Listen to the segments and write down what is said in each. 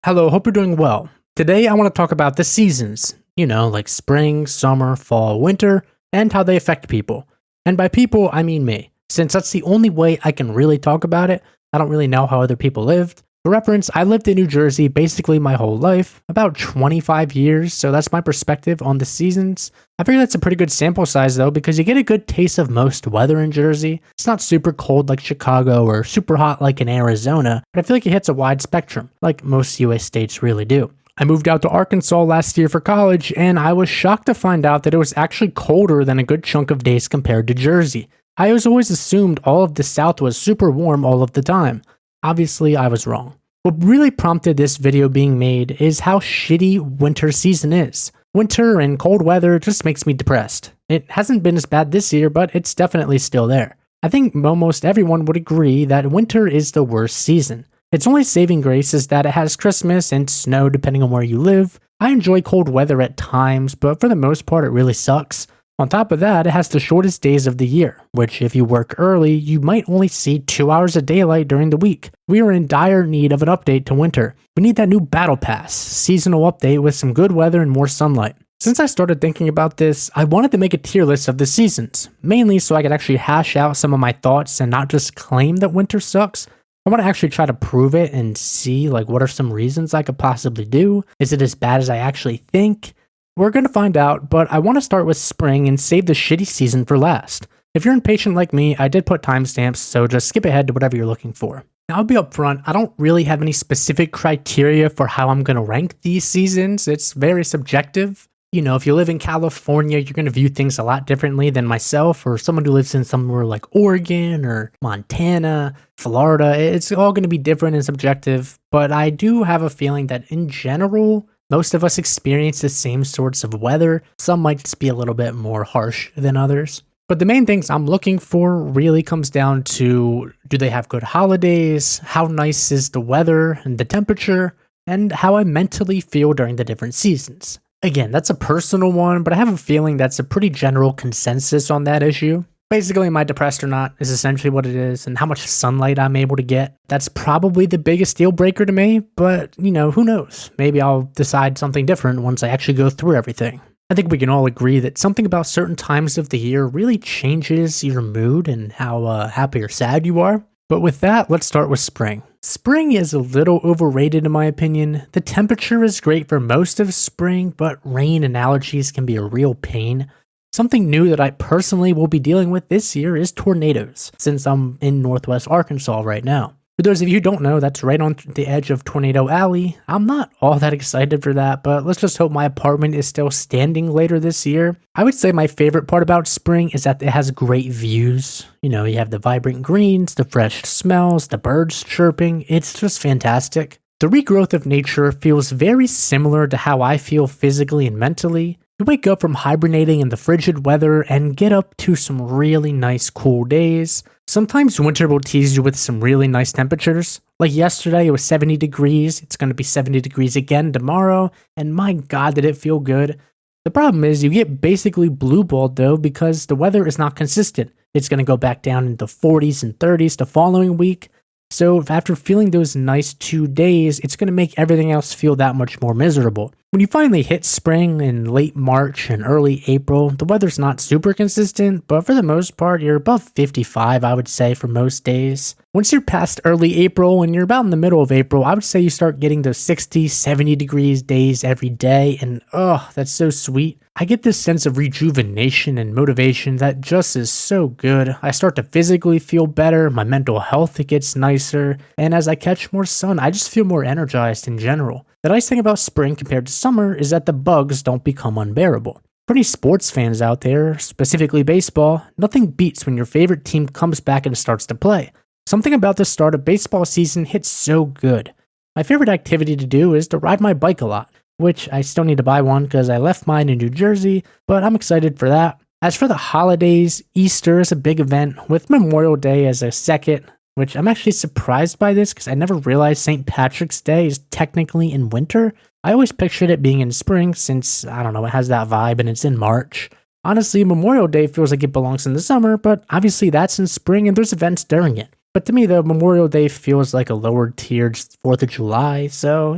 Hello, hope you're doing well. Today I want to talk about the seasons, like spring, summer, fall, winter, and how they affect people. And by people, I mean me, since that's the only way I can really talk about it. I don't really know how other people lived. For reference, I lived in New Jersey basically my whole life, about 25 years, so that's my perspective on the seasons. I figure that's a pretty good sample size though, because you get a good taste of most weather in Jersey. It's not super cold like Chicago or super hot like in Arizona, but I feel like it hits a wide spectrum, like most US states really do. I moved out to Arkansas last year for college, and I was shocked to find out that it was actually colder than a good chunk of days compared to Jersey. I was always assumed all of the South was super warm all of the time. Obviously, I was wrong. What really prompted this video being made is how shitty winter season is. Winter and cold weather just makes me depressed. It hasn't been as bad this year, but it's definitely still there. I think almost everyone would agree that winter is the worst season. Its only saving grace is that it has Christmas and snow depending on where you live. I enjoy cold weather at times, but for the most part it really sucks. On top of that, it has the shortest days of the year, which if you work early, you might only see 2 hours of daylight during the week. We are in dire need of an update to winter. We need that new battle pass, seasonal update with some good weather and more sunlight. Since I started thinking about this, I wanted to make a tier list of the seasons, mainly so I could actually hash out some of my thoughts and not just claim that winter sucks. I want to actually try to prove it and see what are some reasons I could possibly do. Is it as bad as I actually think? We're going to find out, but I want to start with spring and save the shitty season for last. If you're impatient like me, I did put timestamps, so just skip ahead to whatever you're looking for. Now, I'll be upfront, I don't really have any specific criteria for how I'm going to rank these seasons. It's very subjective. If you live in California, you're going to view things a lot differently than myself or someone who lives in somewhere like Oregon or Montana, Florida. It's all going to be different and subjective, but I do have a feeling that in general, most of us experience the same sorts of weather. Some might just be a little bit more harsh than others. But the main things I'm looking for really comes down to, do they have good holidays? How nice is the weather and the temperature? And how I mentally feel during the different seasons. Again, that's a personal one, but I have a feeling that's a pretty general consensus on that issue. Basically, am I depressed or not is essentially what it is, and how much sunlight I'm able to get. That's probably the biggest deal breaker to me, but, who knows? Maybe I'll decide something different once I actually go through everything. I think we can all agree that something about certain times of the year really changes your mood and how happy or sad you are. But with that, let's start with spring. Spring is a little overrated in my opinion. The temperature is great for most of spring, but rain and allergies can be a real pain. Something new that I personally will be dealing with this year is tornadoes, since I'm in Northwest Arkansas right now. For those of you who don't know, that's right on the edge of Tornado Alley. I'm not all that excited for that, but let's just hope my apartment is still standing later this year. I would say my favorite part about spring is that it has great views. You have the vibrant greens, the fresh smells, the birds chirping. It's just fantastic. The regrowth of nature feels very similar to how I feel physically and mentally. You wake up from hibernating in the frigid weather and get up to some really nice cool days. Sometimes winter will tease you with some really nice temperatures. Like yesterday, it was 70 degrees. It's going to be 70 degrees again tomorrow. And my God, did it feel good. The problem is you get basically blue-balled though because the weather is not consistent. It's going to go back down into 40s and 30s the following week. So after feeling those nice 2 days, it's going to make everything else feel that much more miserable. When you finally hit spring in late March and early April, the weather's not super consistent, but for the most part, you're above 55, I would say, for most days. Once you're past early April and you're about in the middle of April, I would say you start getting those 60, 70 degrees days every day, and that's so sweet. I get this sense of rejuvenation and motivation that just is so good. I start to physically feel better, my mental health gets nicer, and as I catch more sun, I just feel more energized in general. The nice thing about spring compared to summer is that the bugs don't become unbearable. For any sports fans out there, specifically baseball, nothing beats when your favorite team comes back and starts to play. Something about the start of baseball season hits so good. My favorite activity to do is to ride my bike a lot, which I still need to buy one because I left mine in New Jersey, but I'm excited for that. As for the holidays, Easter is a big event with Memorial Day as a second, which I'm actually surprised by this because I never realized St. Patrick's Day is technically in winter. I always pictured it being in spring since, I don't know, it has that vibe and it's in March. Honestly, Memorial Day feels like it belongs in the summer, but obviously that's in spring and there's events during it. But to me, though, Memorial Day feels like a lower tiered 4th of July, so,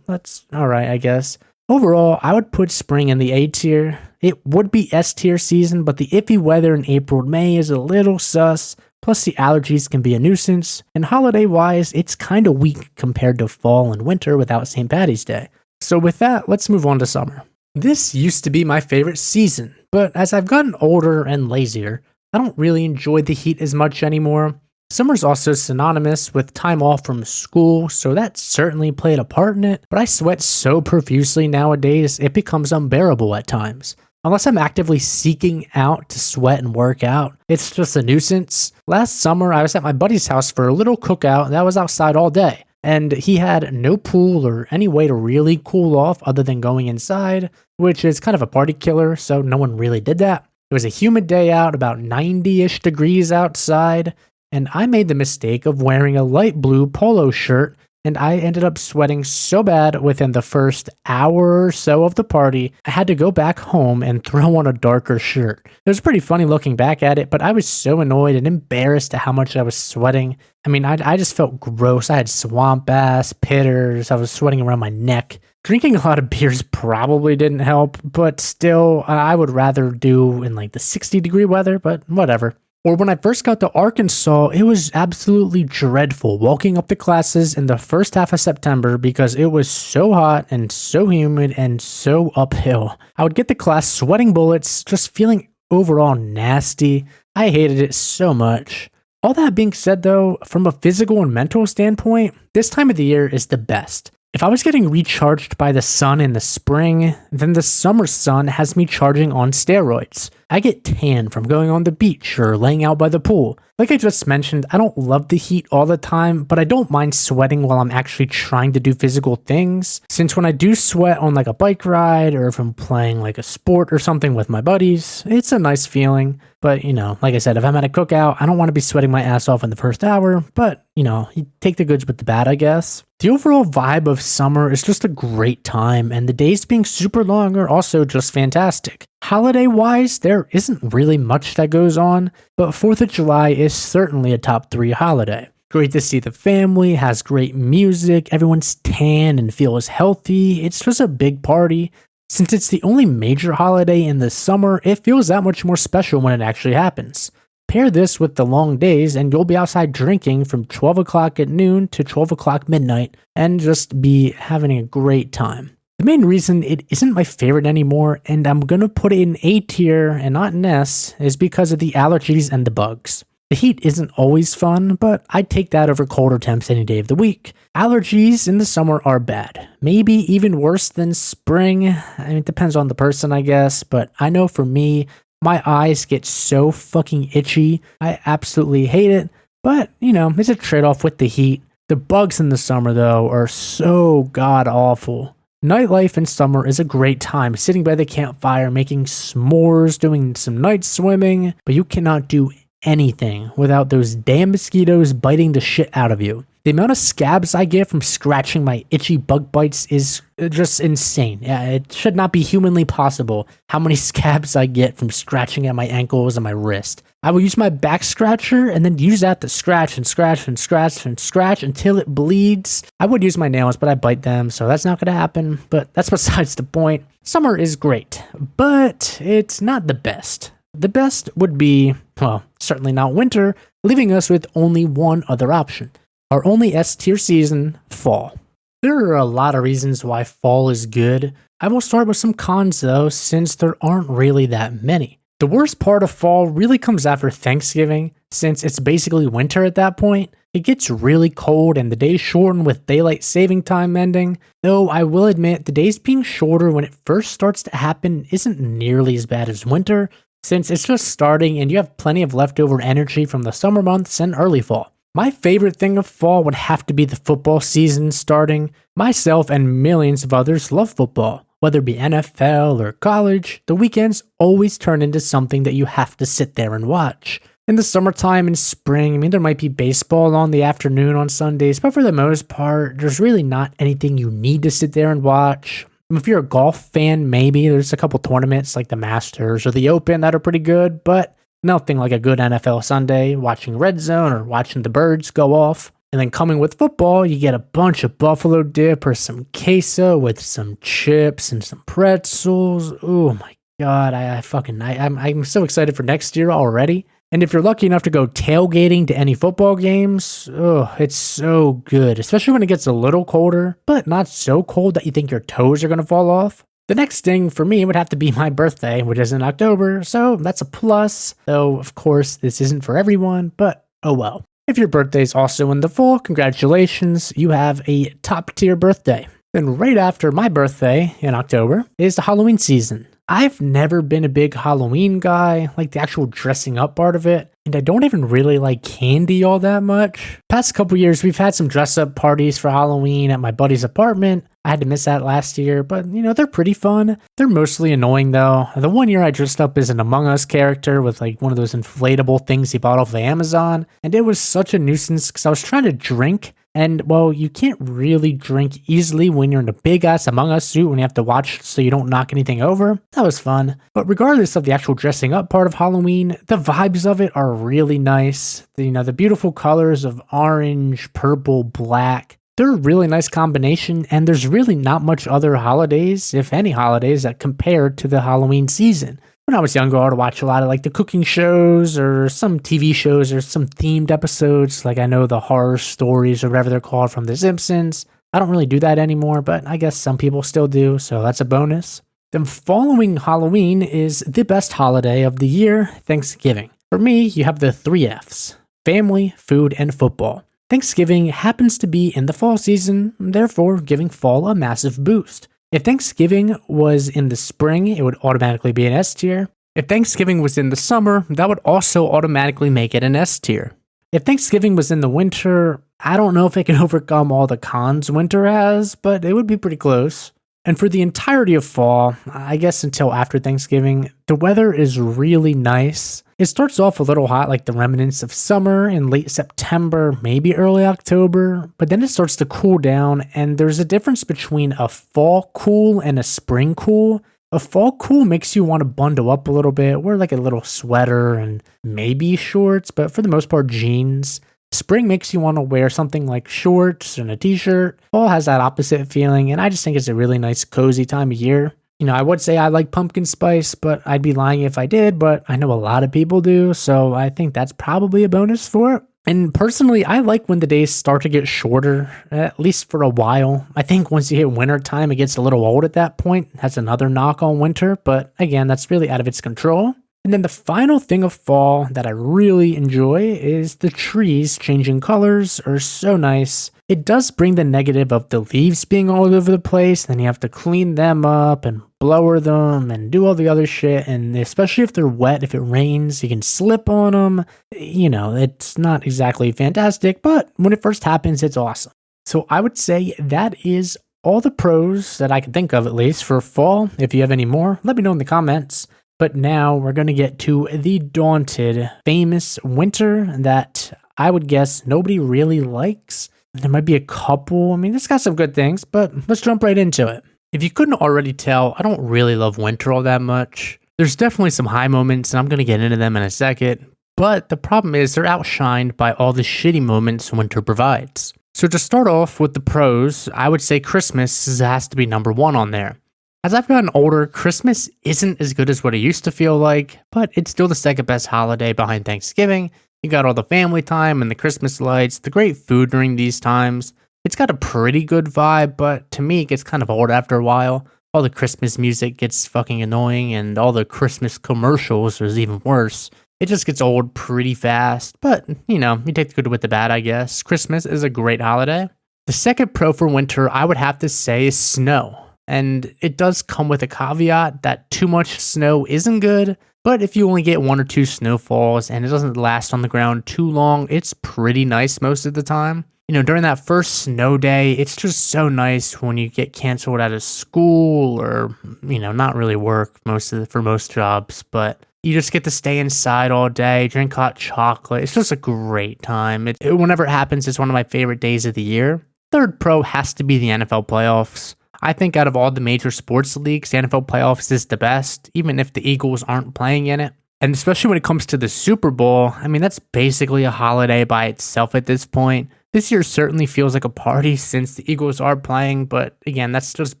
that's alright, I guess. Overall, I would put spring in the A tier. It would be S tier season, but the iffy weather in April and May is a little sus, plus the allergies can be a nuisance, and holiday-wise, it's kinda weak compared to fall and winter without St. Paddy's Day. So with that, let's move on to summer. This used to be my favorite season, but as I've gotten older and lazier, I don't really enjoy the heat as much anymore. Summer's also synonymous with time off from school, so that certainly played a part in it, but I sweat so profusely nowadays, it becomes unbearable at times. Unless I'm actively seeking out to sweat and work out, it's just a nuisance. Last summer, I was at my buddy's house for a little cookout that was outside all day, and he had no pool or any way to really cool off other than going inside, which is kind of a party killer, so no one really did that. It was a humid day out, about 90-ish degrees outside, and I made the mistake of wearing a light blue polo shirt, and I ended up sweating so bad within the first hour or so of the party, I had to go back home and throw on a darker shirt. It was pretty funny looking back at it, but I was so annoyed and embarrassed at how much I was sweating. I mean, I just felt gross. I had swamp ass, pitters, I was sweating around my neck. Drinking a lot of beers probably didn't help, but still, I would rather do in like the 60-degree weather, but whatever. Or when I first got to Arkansas, it was absolutely dreadful walking up to classes in the first half of September because it was so hot and so humid and so uphill. I would get to class sweating bullets, just feeling overall nasty. I hated it so much. All that being said though, from a physical and mental standpoint, this time of the year is the best. If I was getting recharged by the sun in the spring, then the summer sun has me charging on steroids. I get tan from going on the beach or laying out by the pool. Like I just mentioned, I don't love the heat all the time, but I don't mind sweating while I'm actually trying to do physical things. Since when I do sweat on like a bike ride or if I'm playing like a sport or something with my buddies, it's a nice feeling. But, like I said, if I'm at a cookout, I don't want to be sweating my ass off in the first hour, but, you take the goods with the bad, I guess. The overall vibe of summer is just a great time, and the days being super long are also just fantastic. Holiday-wise, there isn't really much that goes on, but 4th of July is certainly a top 3 holiday. Great to see the family, has great music, everyone's tan and feels healthy, it's just a big party. Since it's the only major holiday in the summer, it feels that much more special when it actually happens. Pair this with the long days and you'll be outside drinking from 12 o'clock at noon to 12 o'clock midnight and just be having a great time. The main reason it isn't my favorite anymore, and I'm gonna put it in A tier and not in S, is because of the allergies and the bugs. The heat isn't always fun, but I'd take that over colder temps any day of the week. Allergies in the summer are bad. Maybe even worse than spring. I mean, it depends on the person, I guess, but I know for me, my eyes get so fucking itchy. I absolutely hate it, but, it's a trade-off with the heat. The bugs in the summer, though, are so god-awful. Nightlife in summer is a great time, sitting by the campfire, making s'mores, doing some night swimming, but you cannot do anything without those damn mosquitoes biting the shit out of you. The amount of scabs I get from scratching my itchy bug bites is just insane. Yeah, it should not be humanly possible how many scabs I get from scratching at my ankles and my wrist. I will use my back scratcher and then use that to scratch and scratch and scratch and scratch until it bleeds. I would use my nails, but I bite them, so that's not going to happen. But that's besides the point. Summer is great, but it's not the best. The best would be, well, certainly not winter, leaving us with only one other option. Our only S-tier season, fall. There are a lot of reasons why fall is good. I will start with some cons though, since there aren't really that many. The worst part of fall really comes after Thanksgiving, since it's basically winter at that point. It gets really cold and the days shorten with daylight saving time ending, though I will admit the days being shorter when it first starts to happen isn't nearly as bad as winter, since it's just starting and you have plenty of leftover energy from the summer months and early fall. My favorite thing of fall would have to be the football season starting. Myself and millions of others love football. Whether it be NFL or college, the weekends always turn into something that you have to sit there and watch. In the summertime and spring, there might be baseball on the afternoon on Sundays, but for the most part, there's really not anything you need to sit there and watch. If you're a golf fan, maybe there's a couple tournaments like the Masters or the Open that are pretty good, but Nothing like a good NFL Sunday, watching Red Zone or watching the birds go off. And then coming with football, you get a bunch of buffalo dip or some queso with some chips and some pretzels. Oh my God, I'm so excited for next year already. And if you're lucky enough to go tailgating to any football games, oh, it's so good, especially when it gets a little colder, but not so cold that you think your toes are going to fall off. The next thing for me would have to be my birthday, which is in October, so that's a plus, though of course this isn't for everyone, but oh well. If your birthday is also in the fall, congratulations, you have a top tier birthday. Then right after my birthday in October is the Halloween season. I've never been a big Halloween guy, like the actual dressing up part of it, and I don't even really like candy all that much. Past couple years, we've had some dress up parties for Halloween at my buddy's apartment. I had to miss that last year, but they're pretty fun. They're mostly annoying though. The one year I dressed up as an Among Us character with like one of those inflatable things he bought off of Amazon, and it was such a nuisance because I was trying to drink. And, well, you can't really drink easily when you're in a big-ass Among Us suit when you have to watch so you don't knock anything over. That was fun. But regardless of the actual dressing up part of Halloween, the vibes of it are really nice. The beautiful colors of orange, purple, black. They're a really nice combination, and there's really not much other holidays, if any holidays, that compare to the Halloween season. When I was younger, I would watch a lot of like the cooking shows or some TV shows or some themed episodes. Like I know the horror stories or whatever they're called from The Simpsons. I don't really do that anymore, but I guess some people still do, so that's a bonus. Then following Halloween is the best holiday of the year, Thanksgiving. For me, you have the 3 Fs: family, food, and football. Thanksgiving happens to be in the fall season, therefore giving fall a massive boost. If Thanksgiving was in the spring, it would automatically be an S tier. If Thanksgiving was in the summer, that would also automatically make it an S tier. If Thanksgiving was in the winter, I don't know if it can overcome all the cons winter has, but it would be pretty close. And for the entirety of fall, I guess until after Thanksgiving, the weather is really nice. It starts off a little hot, like the remnants of summer in late September, maybe early October, but then it starts to cool down, and there's a difference between a fall cool and a spring cool. A fall cool makes you want to bundle up a little bit, wear like a little sweater and maybe shorts, but for the most part, jeans. Spring makes you want to wear something like shorts and a t-shirt. Fall has that opposite feeling, and I just think it's a really nice, cozy time of year. I would say I like pumpkin spice, but I'd be lying if I did, but I know a lot of people do, so I think that's probably a bonus for it. And personally, I like when the days start to get shorter, at least for a while. I think once you hit winter time, it gets a little old at that point. That's another knock on winter, but again, that's really out of its control. And then the final thing of fall that I really enjoy is the trees changing colors are so nice. It does bring the negative of the leaves being all over the place, then you have to clean them up and blower them and do all the other shit, and especially if they're wet, if it rains, you can slip on them. It's not exactly fantastic, but when it first happens, it's awesome. So I would say that is all the pros that I can think of, at least, for fall. If you have any more, let me know in the comments. But now we're going to get to the daunted, famous winter that I would guess nobody really likes. There might be a couple. It's got some good things, but let's jump right into it. If you couldn't already tell, I don't really love winter all that much. There's definitely some high moments, and I'm going to get into them in a second. But the problem is they're outshined by all the shitty moments winter provides. So to start off with the pros, I would say Christmas has to be number 1 on there. As I've gotten older, Christmas isn't as good as what it used to feel like, but it's still the second best holiday behind Thanksgiving. You got all the family time and the Christmas lights, the great food during these times. It's got a pretty good vibe, but to me it gets kind of old after a while. All the Christmas music gets fucking annoying, and all the Christmas commercials is even worse. It just gets old pretty fast, but you take the good with the bad, I guess. Christmas is a great holiday. The second pro for winter I would have to say is snow. And it does come with a caveat that too much snow isn't good, but if you only get 1 or 2 snowfalls and it doesn't last on the ground too long, it's pretty nice most of the time. During that first snow day, it's just so nice when you get canceled out of school or, not really work for most jobs, but you just get to stay inside all day, drink hot chocolate. It's just a great time. Whenever it happens, it's one of my favorite days of the year. Third pro has to be the NFL playoffs. I think out of all the major sports leagues, the NFL playoffs is the best, even if the Eagles aren't playing in it. And especially when it comes to the Super Bowl, I mean, that's basically a holiday by itself at this point. This year certainly feels like a party since the Eagles are playing, but again, that's just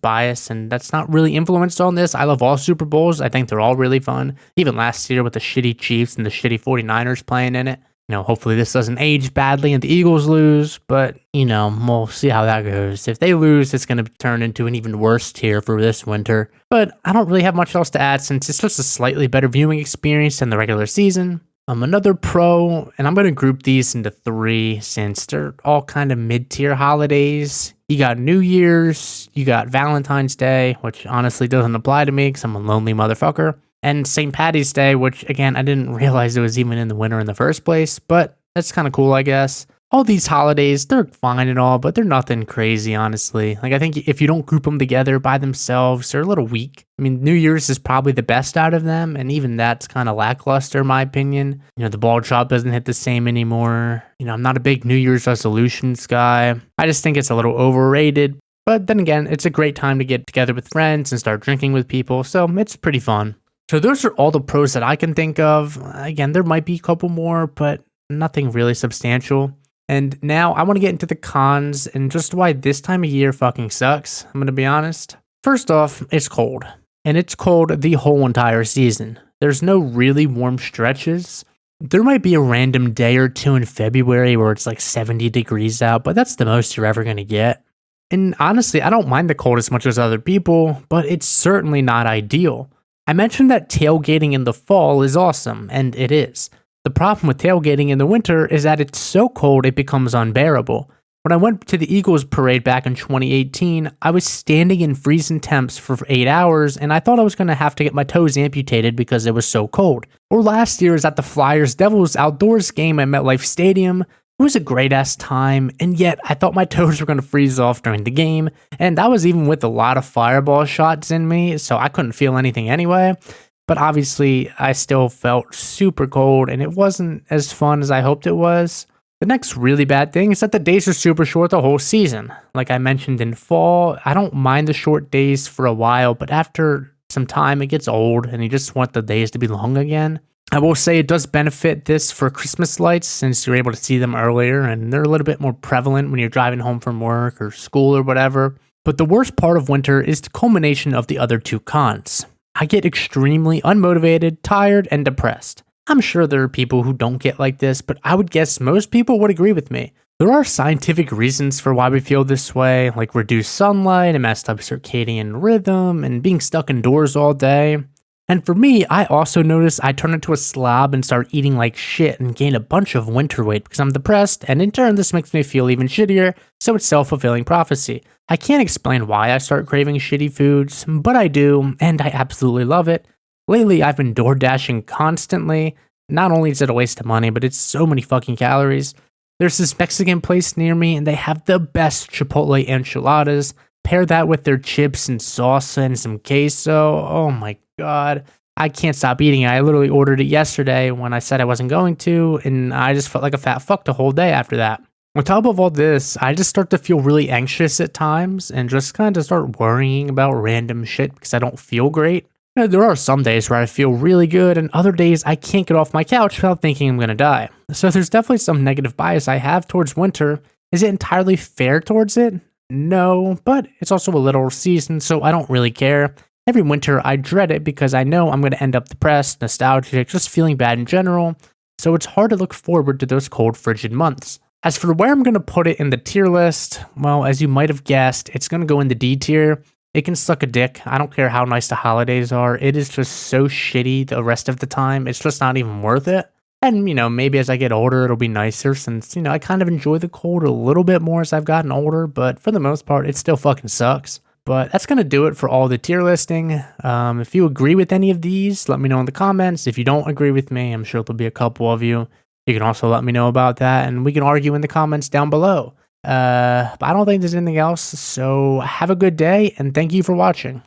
bias and that's not really influenced on this. I love all Super Bowls. I think they're all really fun. Even last year with the shitty Chiefs and the shitty 49ers playing in it. Hopefully this doesn't age badly and the Eagles lose, but, we'll see how that goes. If they lose, it's going to turn into an even worse tier for this winter. But I don't really have much else to add since it's just a slightly better viewing experience than the regular season. Another pro, and I'm going to group these into 3 since they're all kind of mid-tier holidays. You got New Year's, you got Valentine's Day, which honestly doesn't apply to me because I'm a lonely motherfucker. And St. Patty's Day, which, again, I didn't realize it was even in the winter in the first place, but that's kind of cool, I guess. All these holidays, they're fine and all, but they're nothing crazy, honestly. Like, I think if you don't group them together by themselves, they're a little weak. I mean, New Year's is probably the best out of them, and even that's kind of lackluster, in my opinion. The ball drop doesn't hit the same anymore. I'm not a big New Year's resolutions guy. I just think it's a little overrated. But then again, it's a great time to get together with friends and start drinking with people, so it's pretty fun. So those are all the pros that I can think of. Again, there might be a couple more, but nothing really substantial. And now I want to get into the cons and just why this time of year fucking sucks. I'm going to be honest. First off, it's cold. And it's cold the whole entire season. There's no really warm stretches. There might be a random day or two in February where it's like 70 degrees out, but that's the most you're ever going to get. And honestly, I don't mind the cold as much as other people, but it's certainly not ideal. I mentioned that tailgating in the fall is awesome, and it is. The problem with tailgating in the winter is that it's so cold it becomes unbearable. When I went to the Eagles parade back in 2018, I was standing in freezing temps for 8 hours, and I thought I was going to have to get my toes amputated because it was so cold. Or last year is at the Flyers-Devils outdoors game at MetLife Stadium. It was a great-ass time, and yet I thought my toes were going to freeze off during the game, and that was even with a lot of fireball shots in me, so I couldn't feel anything anyway. But obviously, I still felt super cold, and it wasn't as fun as I hoped it was. The next really bad thing is that the days are super short the whole season. Like I mentioned in fall, I don't mind the short days for a while, but after some time, it gets old, and you just want the days to be long again. I will say it does benefit this for Christmas lights since you're able to see them earlier and they're a little bit more prevalent when you're driving home from work or school or whatever. But the worst part of winter is the culmination of the other 2 cons. I get extremely unmotivated, tired, and depressed. I'm sure there are people who don't get like this, but I would guess most people would agree with me. There are scientific reasons for why we feel this way, like reduced sunlight and messed up circadian rhythm and being stuck indoors all day. And for me, I also notice I turn into a slob and start eating like shit and gain a bunch of winter weight because I'm depressed, and in turn this makes me feel even shittier, so it's self-fulfilling prophecy. I can't explain why I start craving shitty foods, but I do, and I absolutely love it. Lately, I've been door dashing constantly. Not only is it a waste of money, but it's so many fucking calories. There's this Mexican place near me, and they have the best Chipotle enchiladas. Pair that with their chips and salsa and some queso. Oh my god. I can't stop eating it. I literally ordered it yesterday when I said I wasn't going to, and I just felt like a fat fuck the whole day after that. On top of all this, I just start to feel really anxious at times and just kind of start worrying about random shit because I don't feel great. There are some days where I feel really good, and other days I can't get off my couch without thinking I'm gonna die. So there's definitely some negative bias I have towards winter. Is it entirely fair towards it? No, but it's also a literal season, so I don't really care. Every winter, I dread it because I know I'm going to end up depressed, nostalgic, just feeling bad in general, so it's hard to look forward to those cold, frigid months. As for where I'm going to put it in the tier list, well, as you might have guessed, it's going to go in the D tier. It can suck a dick. I don't care how nice the holidays are. It is just so shitty the rest of the time. It's just not even worth it. And, maybe as I get older, it'll be nicer since, I kind of enjoy the cold a little bit more as I've gotten older, but for the most part, it still fucking sucks. But that's going to do it for all the tier listing. If you agree with any of these, let me know in the comments. If you don't agree with me, I'm sure there'll be a couple of you. You can also let me know about that, and we can argue in the comments down below. But I don't think there's anything else, so have a good day, and thank you for watching.